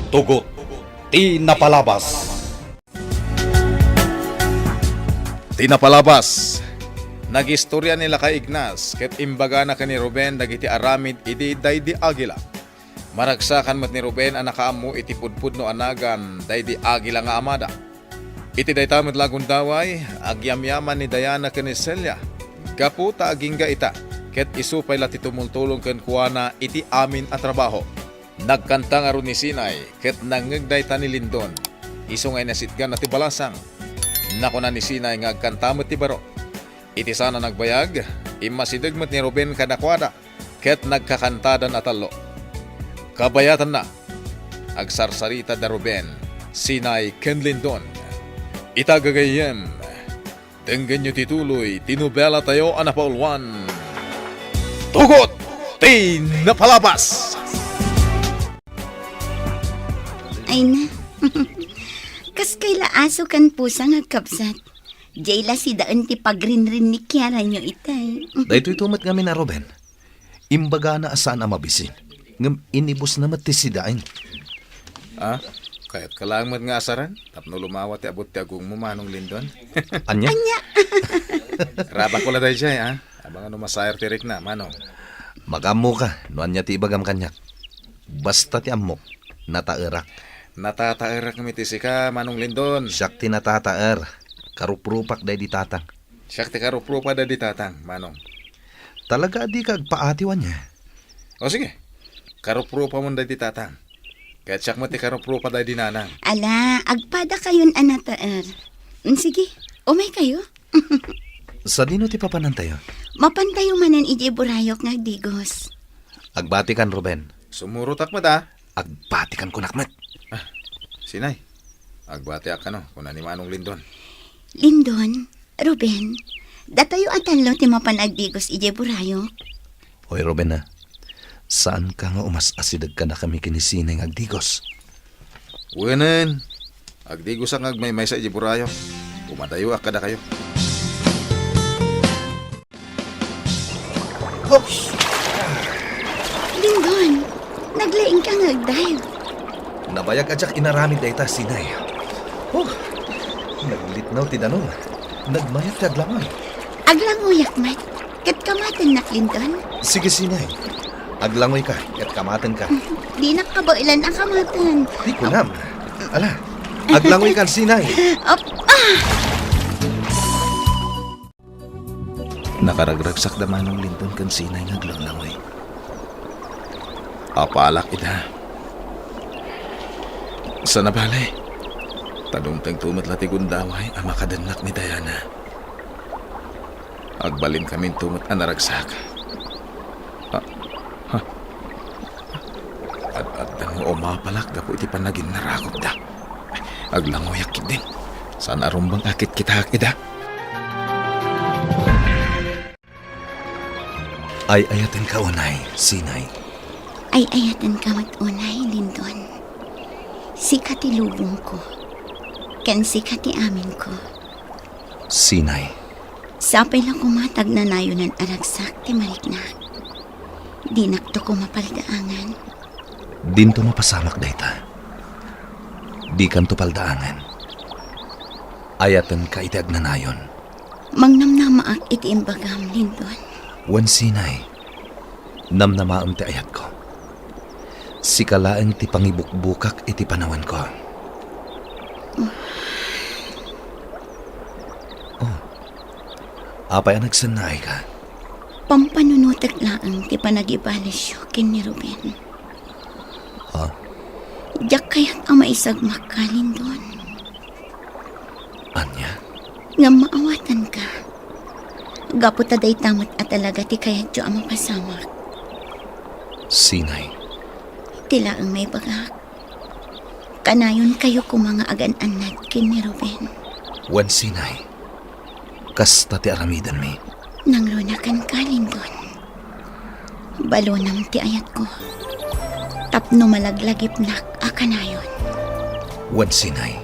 Tugot, Tinapalabas. Tinapalabas. Nagistorya nila kay Ignas, ket imbaga na kani Ruben dagiti aramid idi daydi agila. Maragsakan mat ni Ruben ang nakaammo iti pudpud no anagan daydi agila nga amada. Iti daytamit lagun daway, agyamyaman ni Diana ken ni Celia. Gaputa agingga ita, ket isupay lati tumultulong ken kuana iti amin a trabaho. Nagkanta nga ron ni Sinay, ket nangegday ta ni Lindon. Isungay na sitgan na ti balasang. Nako na ni Sinay nga agkantamot ti baro. Iti sana nagbayag, imasidagmat ni Ruben kadakwada, ket nagkakantadan atalo. Kabayatan na, agsarsarita da Ruben, Sinay ken Lindon. Itagagayem, tenggan nyo tituloy, tinubela tayo anapaulwan. Tugot, Tinapalabas! Ay na. Kas kay laaso kan pusa nga kapsat. Jayla si daan ti pagrinrin ni Kiara nyo itay. Dahito itumat kami na Ruben. Imbaga na asaan ang mabisin. Ngam inibus na matisidain. Ah, kahit kalangmat nga asaran, tapno lumawat ti abot ti agong mo manong Lindon. Anya? Rabak ko la tayo siya, ha? Abang ano masayar tirik na, manong. Magammo ka, noan niya ti ibagam kanyak. Basta ti ammo, natairak. Natataer kami ti sika, manong Lindon. Siyak ti natataer. Karuprupak day di tatang. Siyak ti karupro pa da di tatang, manong. Talaga di kag paatiwan niya. O sige, karupro pa mo da di tatang. Kahit siyak mo ti karupro pa da di nanang. Ala, agpada kayon anataer. Sige, umay kayo. Sa dino ti papanantayo? Mapantayo manan iji burayok nga digos. Agbatikan Ruben. Sumurutak mo da. Agbatikan ko nakmet. Sinay, agbati ka no, kung ni manong Lindon. Lindon, Ruben, datayo atalo ti mapanagdigos iji burayok. Hoy Ruben na, saan ka nga umas-asidag ka na kami kinisineng agdigos? Uwanan, agdigos ang agmay-may sa ijiburayo. Umadayo akada kayo. Lindon, naglaing ka nga agdive. Nabayag adyak inaramid dayta Sinay. Naglitnaw ti danon. Nagmayat kag lamay. Aglangoyak mat, kat kamatan na Lindon. Sige Sinay. Aglangoy ka, at kamaten ka. Di nakabailan ang kamatan. Di ko nam. Ala, aglangoy ka Sinay. Nakaragragsak da manong Lindon kan Sinay naglanglangoy. Apalak ita. Sa nabalay, tanong tumat lati gundaway ang makadanak ni Diana. Agbalin kami tumat ang naragsak. At mo umapalak da po iti panagin narakot da. Aglangoyak din. Saan arumbang akit kita ida? Ay ayaten ka unay, Sinay. Ay ayatan ka matunay, Lindon. Sikat ilubong ko. Ken sikat amin ko. Sinay. Sapay lang kumatag na nayonan aragsak ti mariknak. Di nakto ko mapaldaangan. Dinto mapasamak dayta. Di kanto paldaangan. Ayaten ka iti agnanayon. Mangnamnamaak iti imbagam, Lindon. Wan Sinay. Namnamaam ti ayat ko. Sikalaeng ti pangibukbukak iti panawan ko. Apay ang nagsanay ka? Pampanunutak laang ti panagibalasyo kin ni Ruben. Ha? Diyak kaya't ang maisagmak ka, Lindon. Anya? Nga maawatan ka. Gaputa day tamat at talaga ti kaya't jo ang mapasamak. Sinay. Tila ang may bagak. Kanayon kayo kung mga agan-anad kin ni Ruben. Wan Sinay. Kasta ti aramidan mi. Nanglunakan ka, Lindon. Balonam ti ayat ko. Tapno malaglagip nak akanayon. Wan Sinay.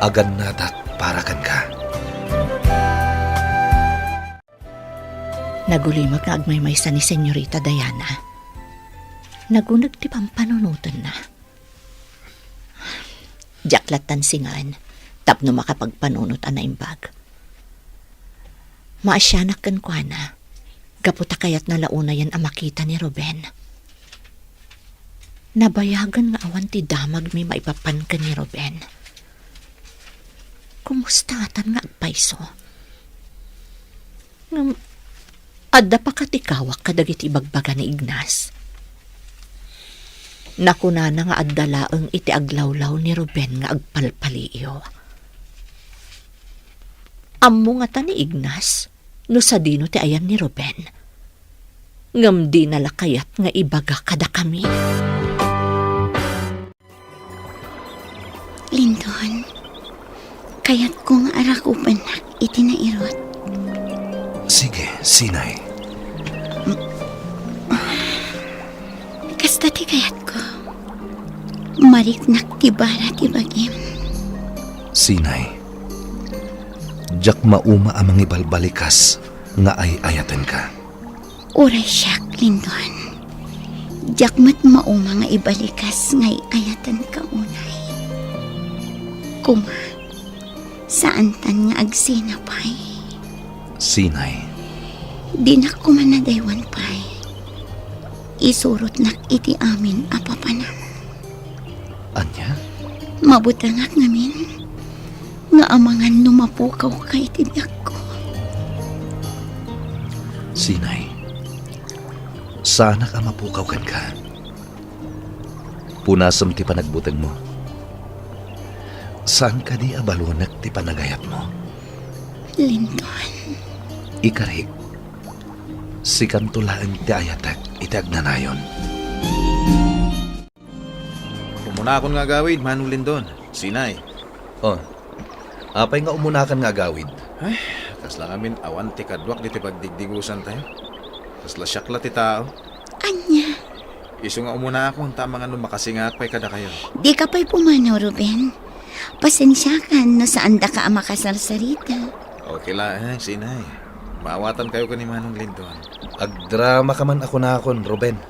Agan nadak para kan ka. Nagulimag na agmay-maysa ni Senyorita Diana. Nagunag ti pampanunutan na. Jaklatan singan, tapno makapagpanunot ana imbag. Maasyanak kan kwa na, gaputa kayat na launa yan ang makita ni Ruben. Nabayagan nga awan ti damag may maipapan ka ni Ruben. Kumusta atan nga agpaiso? Ngam, adda pa katikawak kadagit ibagbaga ni Ignas. Nakunana nga addalaeng iti aglawlaw ni Ruben nga agpalpaliyo. Ammo nga ta ni Ignas, no sa dino ti ayan ni Ruben. Ngam di nalakayat nga ibaga kada kami. Lindon, kayat kong arakupan na iti nairot. Sige, Sinay. Kasta ti kayat ko. Mariknak ti bara ti bagim. Sinay. Jak mauma amang ibalbalikas nga ay ayaten ka. Uray siyak, Lindon. Jakmat mauma nga ibalikas ngay ayatan ka unay. Kuma, saan tan nga agsinapay? Sinay. Di na kumanadaywan pay. Isurot nak iti amin apapanam. Anya? Mabutangak ngamin. Nga amangan numapukaw kay tibyak ko. Sinay. Sana ka mapukaw kan ka. Punasam ti panagbuteng mo. Saan ka di abalunak ti panagayat mo? Lindon. Ikarik. Si kantulaan ti ayatak iti agnanayon. Umuna akong nga gawid, Manong Lindon. Sinay. Oh, apay nga umunakan nga gawid. Ay, kasla ngamin awan ti kadwak diti pagdigdigusan tayo. Kasla syakla ti tao. Anya, Isu nga umuna ako ang tama nga nung makasingat pa'y kada kayo. di ka pa'y pumanaw, Ruben. Pasensya ka no saan da ka ang makasarsarita. Okay lang, Sinay. Maawatan kayo ka ni Manong Lindon. Agdrama ka man ako na akon, Ruben.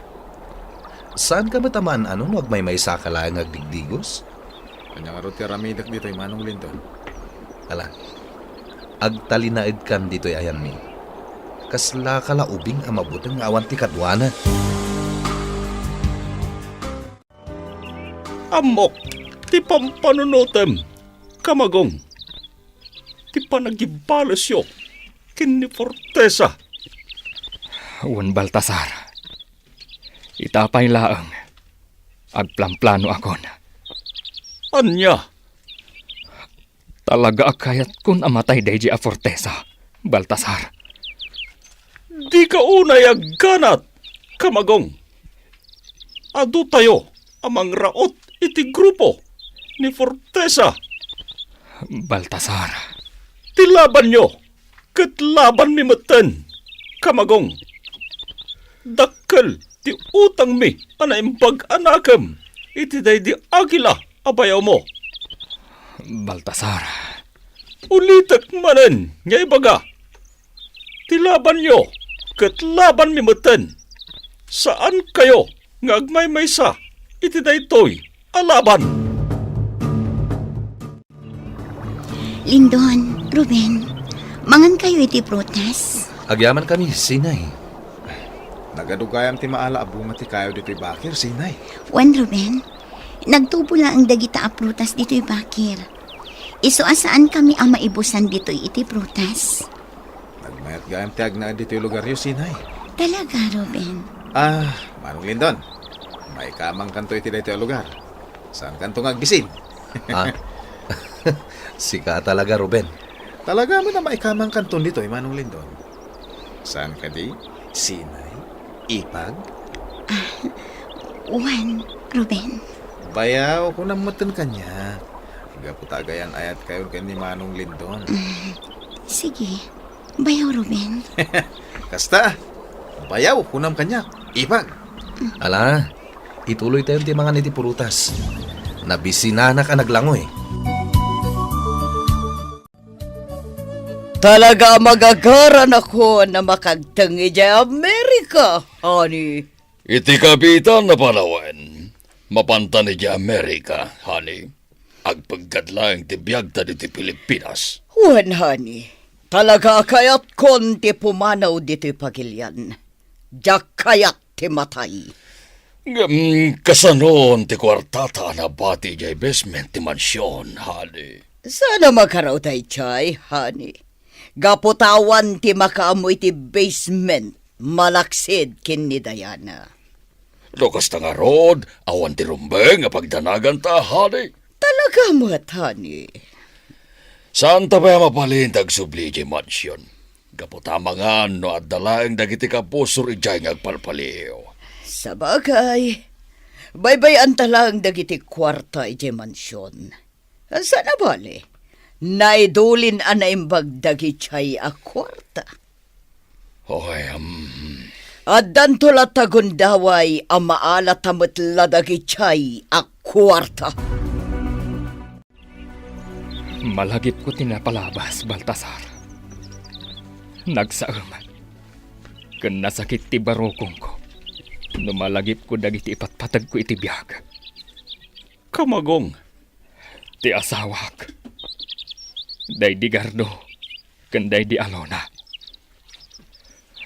Saan ka matamaan ano wag may sakala ang agdigdigos? Kanya nga ti ramidak dito ay Manong Lindon. Ala, agtalinaid kan dito'y ayan mi. Kasla kalaubing ang mabutang awan ti kadwana. Amok, ti pampanunutem, kamagong. Ti panagibalas yo, kin ni Fortesa. Juan Baltasar, itapay laang, agplamplano akon. Anya, Talaga akayat kun amatay dayji a Fortesa, Baltasar. di ka unay agganat, kamagong. Adu tayo, amang raot iti grupo ni Fortesa. Baltasar, Tilaban nyo, katlaban mi matan, kamagong. Dakkel, ti utang mi, anaimbag anakam, iti day di agila, abayaw mo. Baltasar, Ulitak manen, nga ibaga. Tilaban nyo, katlaban mi matan. Saan kayo, nga agmaymaysa, iti daytoy, alaban. Lindon, Ruben, mangan kayo iti prutas. Agyaman kami, Sinay. Nagadugayam ti maala abunga ti kayo dito'y bakir, Sinay. Juan, Ruben, nagtubo lang ang dagita a prutas dito'y bakir. Iso asaan kami ang maibusan dito'y iti prutas. Nagmayat gayam ti agna dito'y lugar yo, Sinay. Talaga, Ruben. Manong Lindon. May kamang kanto iti dito'y lugar. Saan kanto ngagbisin? Ah, sika talaga, Ruben. Talaga mo na may kamang kanton dito, Manong Lindon. Saan ka di? Sinay? Ipag? Juan, Ruben. Bayaw ko namutan kanya. Gaputagayan ayat kayo ni Manong Lindon. Sige, bayaw, Ruben. Kasta, bayaw kunam kanya. Ipag. Ala, ituloy tayo ti mga niti purutas. Nabisinanak ka naglangoy. Talaga magagaran ako na makagtangi dya Amerika, honey. Iti kapitan na panawan, mapanta ni Amerika, honey. agpagkadlaang tibiyag ta diti Pilipinas. Wan, honey. Talaga kayat konti pumanaw dito'y pagilyan. Diyak kayat ti matay. Kasanon ti kwartata na bati jay basement ti mansyon, hali. Sana makaraw tayo, Chay, honey. Gaputawan ti makaamoy ti basement. Malaksid kin ni Diana. Lukas ta nga rod, awan ti rumbeng nga pagdanagan ta, hali. Talaga mo't, honey. Saan ta ba mapalin tagsubli jay mansyon? Kaputamangan no at dalaang dagiti kapusor ijay ngagpalpaliw. Sa bagay, baybay ang talang dagiti kwarta iti mansyon. Sana bali, naidulin anaimbag dagiti a kwarta. Okay, At dantulat tagundaway ang maalat tamatla dagiti a kwarta. Malagip ko tinapalabas, Baltasar. Nagsaam. Kan nasakit ti barokong ko. Numalagip ko dagiti ipatpatag ko iti biyag. Kamagong. Ti asawak. Day di Gardo. Kan day di Alona.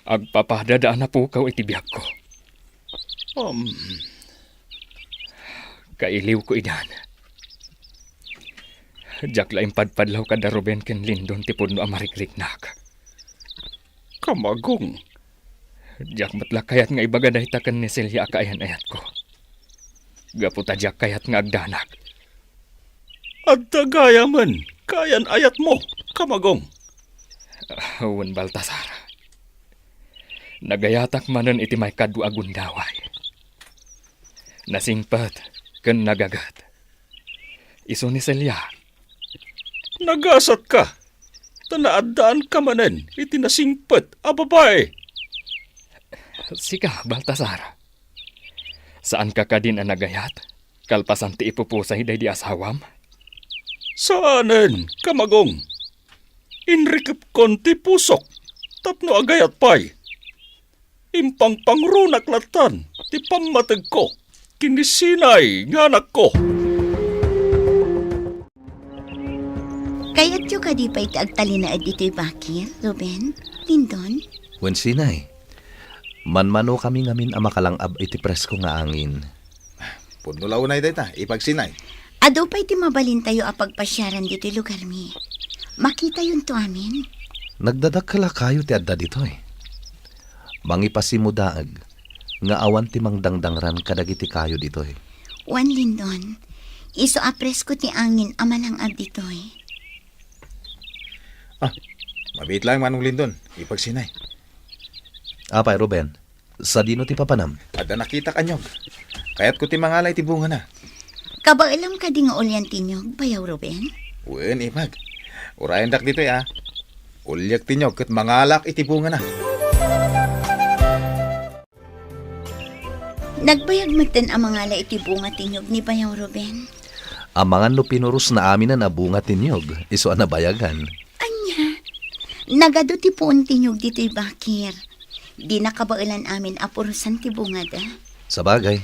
Agpapadadaan na pukaw iti biyag ko. Kailiw ko idan. Diyak laing padpadlaw kada Ruben ken Lindon ti pudno amarikliknak. Kamagong. Diyak matla kayat nga ibagaday taken ni Celia kaayan-ayat ko. Gaputa diyak kayat nga agdanak. At dagaya man, kayan ayat mo, kamagong. Huwag Baltasar. Nagayatak manon iti may kadwa agundaway. Nasingpat ken nagagat. Iso ni Celia. Nagasat ka. Tanaadaan ka manen, itinasingpat, babae. Sika, Baltasar. Saan ka din ang nagayat? Kalpasan ti ipupusay day di asawam? Saanen, kamagong? Inrikip konti pusok, tapno agayat pay. Impang pangrunak latan, ti pamatag ko, kinisinay nganak ko. Kayat yung kadipay ti agtalinaad dito'y bakir, Ruben, Lindon. Wen sinay. Manmano kami ngamin ang makalangab iti presko nga angin. Pudno launay dayta, ipagsinay. Ado pa'y ti mabalin tayo apagpasyaran dito'y lugar mi. Makita yun to amin. Nagdadagkala kayo ti adda ditoy. Mangipasimudaag nga awan ti mangdangdangran kadagiti kayo ditoy. Juan Lindon, iso apres ko ti angin amalang ab dito'y. Mabit lang Manong Lindon, ipagsinay. Apay Ruben, sa dino ti papanam? Ada nakita kanyog. Kaya't ko ti mangalay ti bunga na. Kabailam ka di nga ulyan tinyog, bayaw Ruben? Wen ipag. Urayan dak dito Ulyak tinyog kat mangalak iti bunga na. Nagbayag magtan ang mga iti bunga tinyog ni bayaw Ruben. Amangan no pinurus na amin na bunga tinyog, iso anabayagan. Anya, nagado ti puon tinyog dito'y bakir. Di nakabailan amin apurusan ti bunga da. Sa bagay.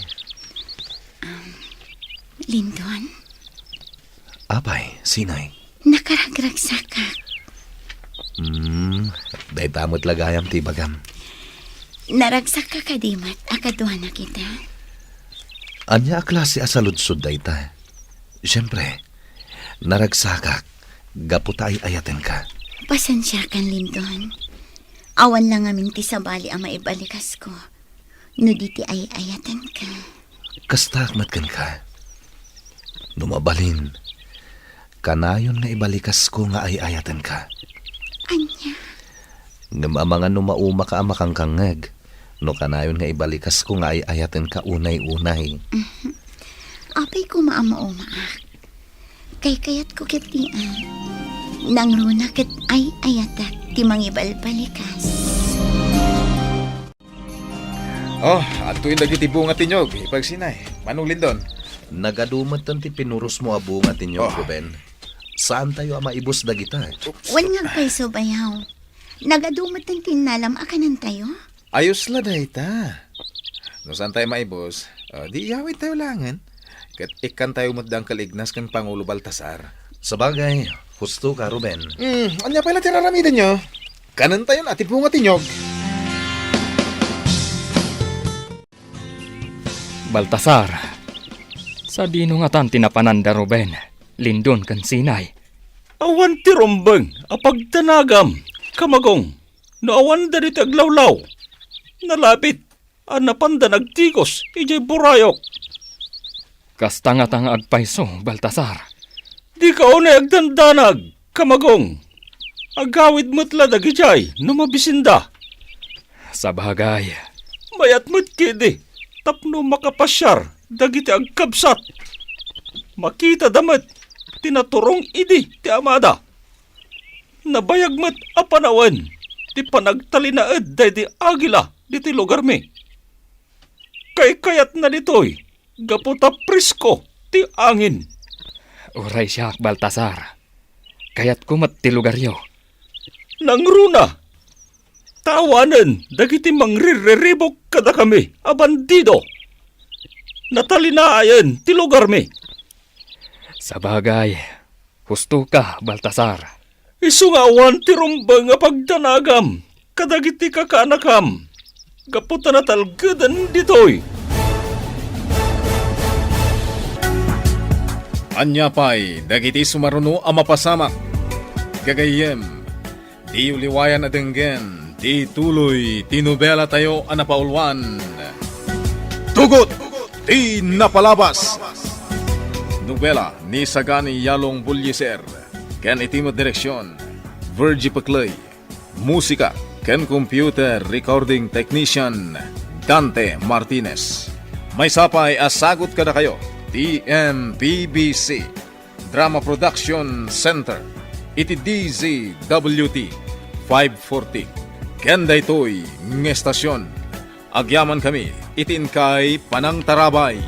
Lindon, Apay, sinay. nakaragragsak ka. Day tamot lagayam ti bagam. Naragsak ka kadimat, akaduha na kita. Anya a klase asaludsod dayta. Siyempre, naragsakak, gaputa ay ayaten ka. Pasensya kan, Lindon. Awan lang amin ti sabali ang maibalikas ko. No diti ay ayatan ka. Kastakmat kan ka. Numabalin, kanayon nga ibalikas ko nga ay ayaten ka. Anya, Ngamamangan numauma ka amakang kangag. No kanayon nga ibalikas ko nga ay ayaten ka unay-unay. apay ko maama-umaak. Kay kayat ko kitian. Nang runa ket ay ayatak ti mangibalbalikas. Oh, atuin dagiti bunga tinyog, ipagsinay. Manong Lindon. Nagadumat ti pinurus mo abunga tinyo, Ruben. Saan tayo ang maibos dagita? Wan nga paiso bayaw. Nagadumat ang tinalam akanan tayo. Ayos la dayta. No saan tayo maibos? Di iyawit tayo langan. ket ikan tayo matdang kalignas kan Pangulo Baltasar. Sabagay, husto ka, Ruben. Anya pala tiraramidan nyo? Kanan tayo na bunga tinyog. Baltasar, sa dino nga tan tinapananda Ruben, lindon kan sinay. Awan ti rombeng, apagtanagam, kamagong, naawan da dito aglawlaw. Nalapit, napanda nagtikos, ijay burayok. Kasta nga tang agpaiso, Baltasar. Di ka unay agdandanag, kamagong. Agawid mo't ladag ijay, numabisinda. Sa bagay, Mayat mo't kidi, tapno makapasyar, dagiti agkabsat. Makita damat, tinaturong idi ti amada. Nabayag mo't apanawan, ti panagtalinaed day di agila, di ti lugar mi. Kayat na ditoy, gaputa prisko, ti angin. uray siya, Baltasar. Kaya't kumat ti lugaryo. Nangruna, tawanan, dagiti mangrireribok kada kami, abandido. Natalinaayan, ti lugar mi. Sa bagay, husto ka, Baltasar. Isungawan ti rumbang nga pagdanagam, kadagiti kakanakam. Gaputa na talgadan ditoy. Anya pa'y dagiti sumaruno ang mapasamak. Gagayem, di uliwayan na denggen, di tuloy, tinubela tayo ang napaulwan. Tugot, di napalabas. Nobela ni Sagani Yalong Bulyeser, ken itimod direksyon, Virgie Paclay. Musika, ken computer recording technician, Dante Martinez. May sapay asagot kada kayo, TMPBC Drama Production Center, iti DZWT 540. Ken daytoy ng estasyon. Agyaman kami, itin kay Panang Tarabay.